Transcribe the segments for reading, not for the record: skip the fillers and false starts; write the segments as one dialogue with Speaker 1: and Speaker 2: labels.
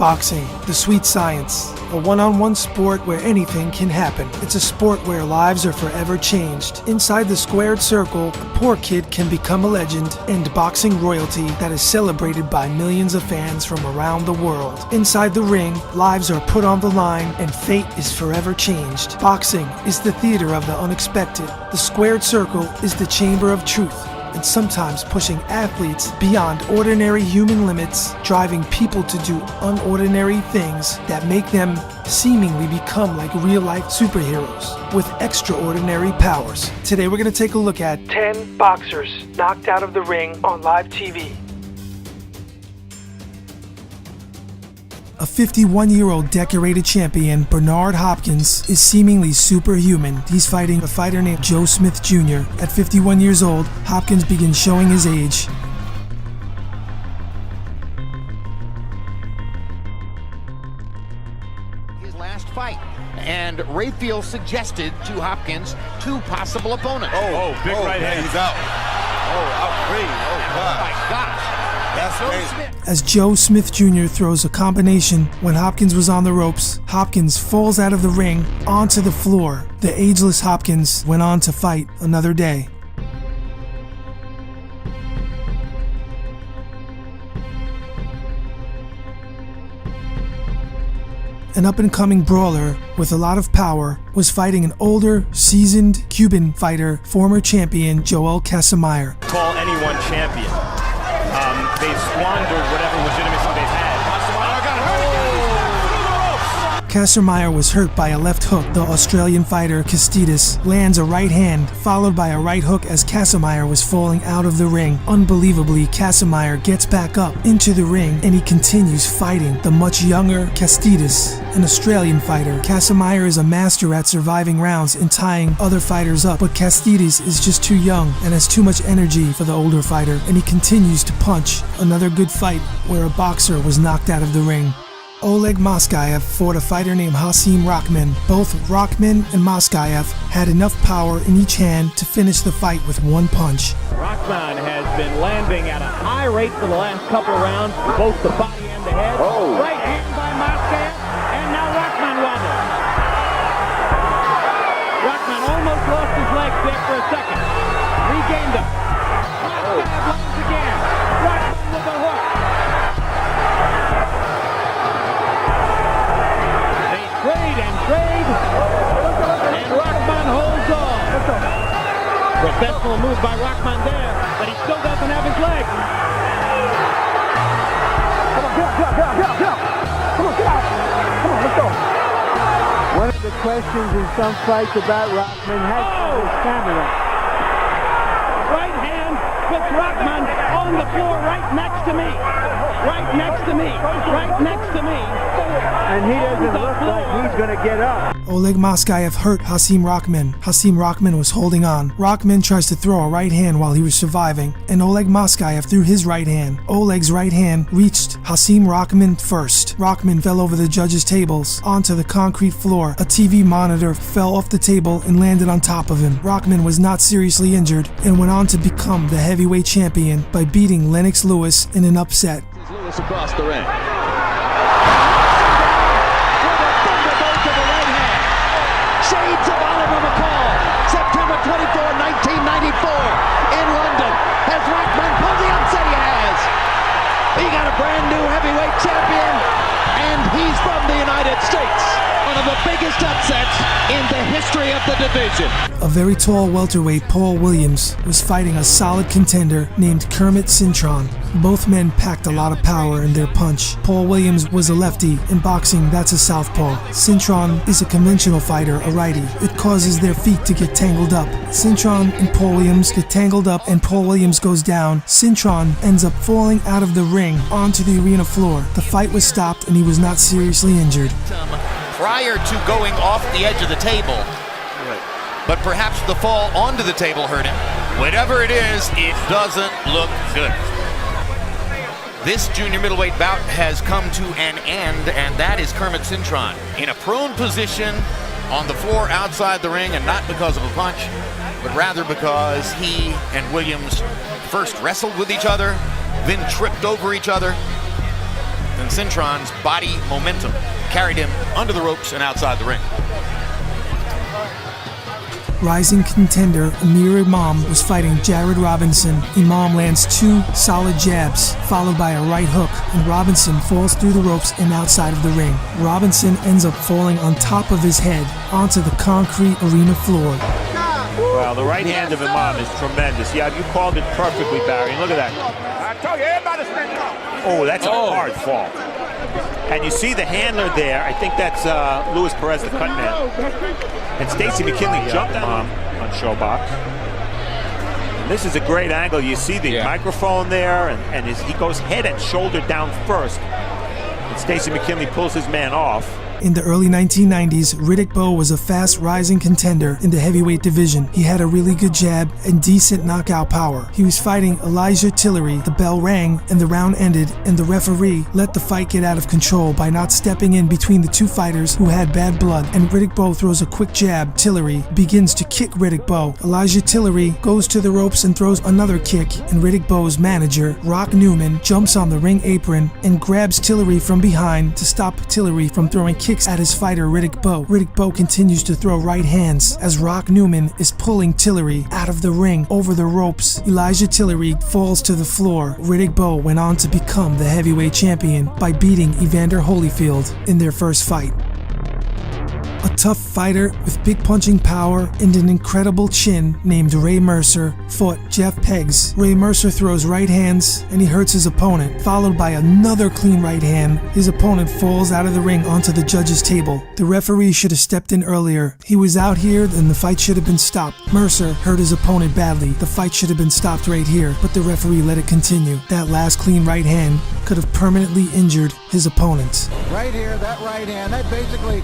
Speaker 1: Boxing, the sweet science, a one-on-one sport where anything can happen. It's a sport where lives are forever changed. Inside the squared circle, a poor kid can become a legend and boxing royalty that is celebrated by millions of fans from around the world. Inside the ring, lives are put on the line and fate is forever changed. Boxing is the theater of the unexpected. The squared circle is the chamber of truth, and sometimes pushing athletes beyond ordinary human limits, driving people to do unordinary things that make them seemingly become like real-life superheroes with extraordinary powers. Today we're going to take a look at 10 boxers knocked out of the ring on live TV. A 51-year-old decorated champion, Bernard Hopkins, is seemingly superhuman. He's fighting a fighter named Joe Smith Jr. At 51 years old, Hopkins begins showing his age.
Speaker 2: His last fight, and Rayfield suggested to Hopkins 2 possible opponents.
Speaker 3: Big right hand.
Speaker 4: He's out. Out free.
Speaker 2: Oh my gosh.
Speaker 1: As Joe Smith Jr. throws a combination when Hopkins was on the ropes, Hopkins falls out of the ring onto the floor. The ageless Hopkins went on to fight another day. An up-and-coming brawler with a lot of power was fighting an older, seasoned Cuban fighter, former champion Joel Casamayor.
Speaker 3: Call anyone champion. They've squandered whatever legitimacy they've had.
Speaker 1: Casamayor was hurt by a left hook. The Australian fighter Casamayor lands a right hand, followed by a right hook as Casamayor was falling out of the ring. Unbelievably, Casamayor gets back up into the ring and he continues fighting the much younger Casamayor, an Australian fighter. Casamayor is a master at surviving rounds and tying other fighters up, but Casamayor is just too young and has too much energy for the older fighter, and he continues to punch. Another good fight where a boxer was knocked out of the ring. Oleg Mozgov fought a fighter named Hasim Rahman. Both Rahman and Mozgov had enough power in each hand to finish the fight with one punch.
Speaker 5: Rahman has been landing at a high rate for the last couple of rounds, both the body and the head. Right hand by Mozgov, and now Rahman wobbles. Rahman almost lost his legs there for a second. Regained them. Mozgov lands again. Rahman with a hook. Trade, and Rahman holds on. Professional move by Rahman there, but he still doesn't have his leg. Come on, get out. Come on, let's go. One of the questions in some fights about Rahman has his stamina. Right hand puts Rahman on the floor right next to me. Right next to me. And he doesn't look like he's going to get up.
Speaker 1: Oleg Mozgov hurt Hasim Rahman. Hasim Rahman was holding on. Rahman tries to throw a right hand while he was surviving, and Oleg Mozgov threw his right hand. Oleg's right hand reached Hasim Rahman first. Rahman fell over the judges' tables onto the concrete floor. A TV monitor fell off the table and landed on top of him. Rahman was not seriously injured and went on to become the heavyweight champion by beating Lennox Lewis in an upset.
Speaker 5: Lewis across the ring.
Speaker 2: Shades of Oliver McCall, September 24, 1994, in London. Has Rahman pulled the upset? He has. He got a brand new heavyweight champion, and he's from the United States. One of the biggest upsets in the history of the division.
Speaker 1: A very tall welterweight, Paul Williams, was fighting a solid contender named Kermit Cintron. Both men packed a lot of power in their punch. Paul Williams was a lefty. In boxing, that's a southpaw. Cintron is a conventional fighter, a righty. It causes their feet to get tangled up. Cintron and Paul Williams get tangled up and Paul Williams goes down. Cintron ends up falling out of the ring onto the arena floor. The fight was stopped and he was not seriously injured.
Speaker 2: Prior to going off the edge of the table, but perhaps the fall onto the table hurt him. Whatever it is, it doesn't look good. This junior middleweight bout has come to an end, and that is Kermit Cintron in a prone position on the floor outside the ring, and not because of a punch, but rather because he and Williams first wrestled with each other, then tripped over each other. and Cintron's body momentum carried him under the ropes and outside the ring.
Speaker 1: Rising contender Amir Imam was fighting Jared Robinson. Imam lands 2 solid jabs, followed by a right hook, and Robinson falls through the ropes and outside of the ring. Robinson ends up falling on top of his head onto the concrete arena floor.
Speaker 3: Well, the right hand of Imam is tremendous. Yeah, you called it perfectly, Barry. And look at that. I told you, everybody stand up. Oh, that's a hard fall. And you see the handler there. I think that's Luis Perez, the cut man. And Stacy McKinley jumped on Showbox. And this is a great angle. You see the microphone there, and he goes head and shoulder down first. And Stacy McKinley pulls his man off.
Speaker 1: In the early 1990s, Riddick Bowe was a fast rising contender in the heavyweight division. He had a really good jab and decent knockout power. He was fighting Elijah Tillery. The bell rang and the round ended, and the referee let the fight get out of control by not stepping in between the 2 fighters who had bad blood, and Riddick Bowe throws a quick jab. Tillery begins to kick Riddick Bowe. Elijah Tillery goes to the ropes and throws another kick, and Riddick Bowe's manager, Rock Newman, jumps on the ring apron and grabs Tillery from behind to stop Tillery from throwing kicks at his fighter Riddick Bowe. Riddick Bowe continues to throw right hands as Rock Newman is pulling Tillery out of the ring over the ropes. Elijah Tillery falls to the floor. Riddick Bowe went on to become the heavyweight champion by beating Evander Holyfield in their first fight. A tough fighter with big punching power and an incredible chin named Ray Mercer fought Jeff Peggs. Ray Mercer throws right hands and he hurts his opponent, followed by another clean right hand. His opponent falls out of the ring onto the judge's table. The referee should have stepped in earlier. He was out here and the fight should have been stopped. Mercer hurt his opponent badly. The fight should have been stopped right here, but the referee let it continue. That last clean right hand could have permanently injured his opponent.
Speaker 6: Right here, that right hand, that basically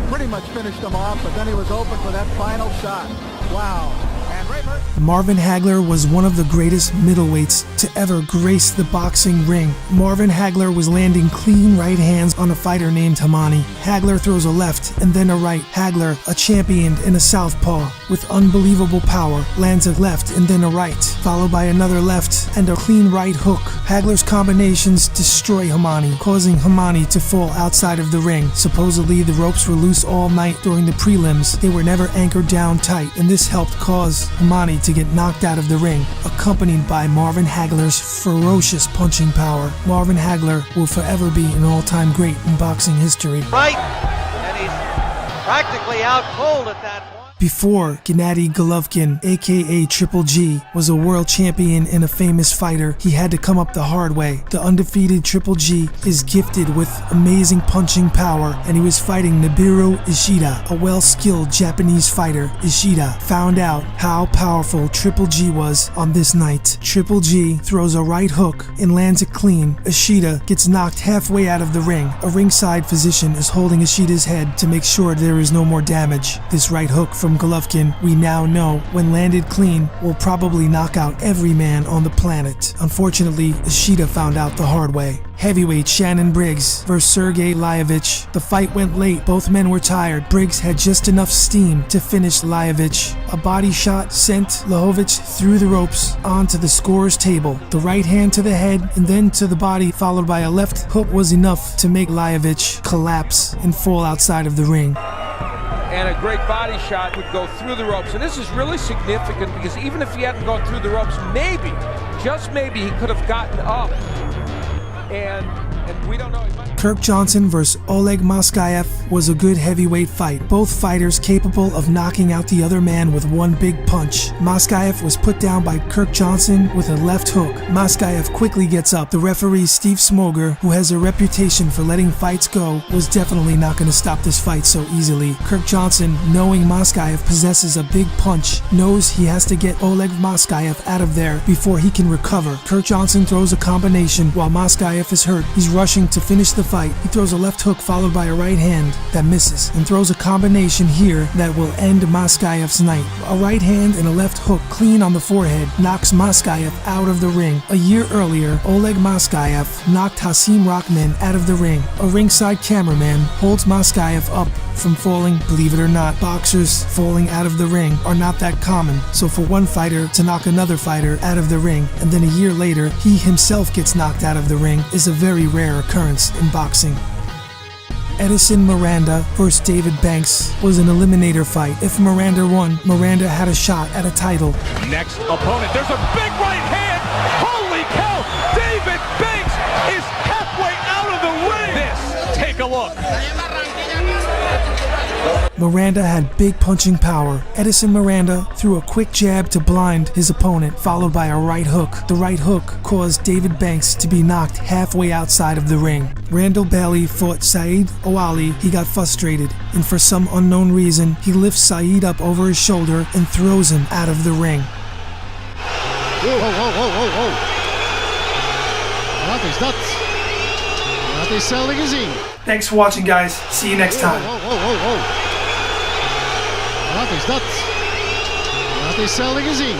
Speaker 6: pretty much finished him off, but then he was open for that final shot. Wow. And Ray Mercer.
Speaker 1: Marvin Hagler was one of the greatest middleweights to ever grace the boxing ring. Marvin Hagler was landing clean right hands on a fighter named Hamani. Hagler throws a left and then a right. Hagler, a champion in a southpaw with unbelievable power, lands a left and then a right, followed by another left and a clean right hook. Hagler's combinations destroy Hamani, causing Hamani to fall outside of the ring. Supposedly, the ropes were loose all night during the prelims. They were never anchored down tight, and this helped cause Hamani to get knocked out of the ring, accompanied by Marvin Hagler's ferocious punching power. Marvin Hagler will forever be an all-time great in boxing history.
Speaker 7: Right, and he's practically out cold at that point.
Speaker 1: Before Gennady Golovkin, aka Triple G, was a world champion and a famous fighter, he had to come up the hard way. The undefeated Triple G is gifted with amazing punching power, and he was fighting Nibiru Ishida, a well-skilled Japanese fighter. Ishida found out how powerful Triple G was on this night. Triple G throws a right hook and lands it clean. Ishida gets knocked halfway out of the ring. A ringside physician is holding Ishida's head to make sure there is no more damage. This right hook from Golovkin, we now know, when landed clean, will probably knock out every man on the planet. Unfortunately, Ishida found out the hard way. Heavyweight Shannon Briggs versus Sergey Laevich. The fight went late. Both men were tired. Briggs had just enough steam to finish Laevich. A body shot sent Laevich through the ropes onto the scorer's table. The right hand to the head and then to the body, followed by a left hook, was enough to make Laevich collapse and fall outside of the ring.
Speaker 8: And a great body shot would go through the ropes. And this is really significant because even if he hadn't gone through the ropes, maybe, just maybe, he could have gotten up. And we don't know.
Speaker 1: Kirk Johnson versus Oleg Mozgov was a good heavyweight fight. Both fighters capable of knocking out the other man with one big punch. Mozgov was put down by Kirk Johnson with a left hook. Mozgov quickly gets up. The referee Steve Smoger, who has a reputation for letting fights go, was definitely not going to stop this fight so easily. Kirk Johnson, knowing Mozgov possesses a big punch, knows he has to get Oleg Mozgov out of there before he can recover. Kirk Johnson throws a combination while Mozgov is hurt. He's rushing to finish the fight. He throws a left hook followed by a right hand that misses, and throws a combination here that will end Mozgov's night. A right hand and a left hook clean on the forehead knocks Mozgov out of the ring. A year earlier, Oleg Mozgov knocked Hasim Rahman out of the ring. A ringside cameraman holds Mozgov up from falling. Believe it or not, boxers falling out of the ring are not that common. So for one fighter to knock another fighter out of the ring, and then a year later he himself gets knocked out of the ring, is a very rare occurrence in boxing. Edison Miranda versus David Banks was an eliminator fight. If Miranda won, Miranda had a shot at a title.
Speaker 8: Next opponent, there's a big right hand. Holy cow! David Banks is halfway out of the ring. This, take a look.
Speaker 1: Miranda had big punching power. Edison Miranda threw a quick jab to blind his opponent, followed by a right hook. The right hook caused David Banks to be knocked halfway outside of the ring. Randall Bailey fought Saeed Owali. He got frustrated, and for some unknown reason, he lifts Saeed up over his shoulder and throws him out of the ring.
Speaker 9: Whoa, whoa, whoa, whoa, whoa. Wat is dat? Wat is gezien?
Speaker 1: Thanks for watching, guys. See you next time.
Speaker 9: Whoa, whoa, whoa, whoa. Wat is dat? Wat is gezien?